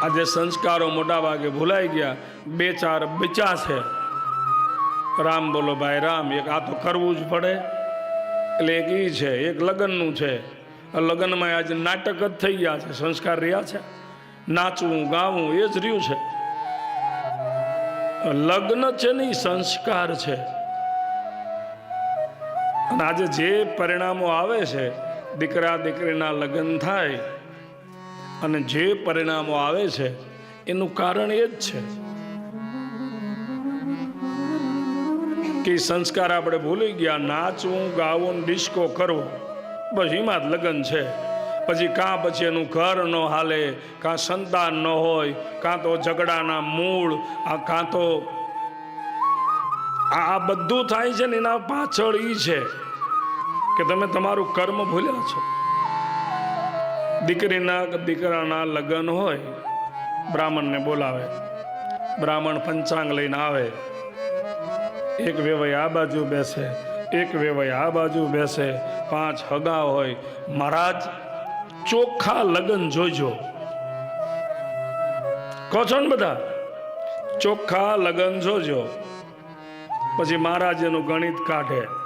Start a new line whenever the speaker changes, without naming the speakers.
આજે સંસ્કારો મોટા ભાગે ભૂલાઈ ગયા, બે ચાર બચ્યા છે, રામ બોલો ભાઈ રામ, એક આ તો કરવું જ પડે, એટલે એક ઈ છે, એક લગ્નનું છે. લગ્નમાં આજે નાટક જ થઈ ગયા છે, સંસ્કાર રહ્યા છે, નાચવું ગાવું એ જ રહ્યું છે. લગ્ન છે ને એ સંસ્કાર છે. અને આજે જે પરિણામો આવે છે, દીકરા દીકરીના લગ્ન થાય અને જે પરિણામો આવે છે એનું કારણ એ જ છે કે સંસ્કાર આપણે ભૂલી ગયા. નાચવું ગાવું ડિસ્કો કરવો, બસ એમાં જ લગ્ન છે. પછી કાં પછી એનું ઘર ન હાલે, કાં સંતાન ન હોય, કાં તો ઝઘડાના મૂળ, કાં તો આ બધું થાય છે ને એના પાછળ ઈ છે કે તમે તમારું કર્મ ભૂલ્યા છો. દીકરાના લગ્ન હોય, બ્રાહ્મણને બોલાવે, બ્રાહ્મણ પંચાંગ લઈને આવે, એક વેવાઈ આ બાજુ બેસે, એક વેવાઈ આ બાજુ બેસે, 5 હગા હોય. મહારાજ ચોખ્ખા લગ્ન જોજો, કહો છો ને બધા, ચોખ્ખા લગ્ન જોજો. પછી મહારાજ એનું ગણિત કાઢે.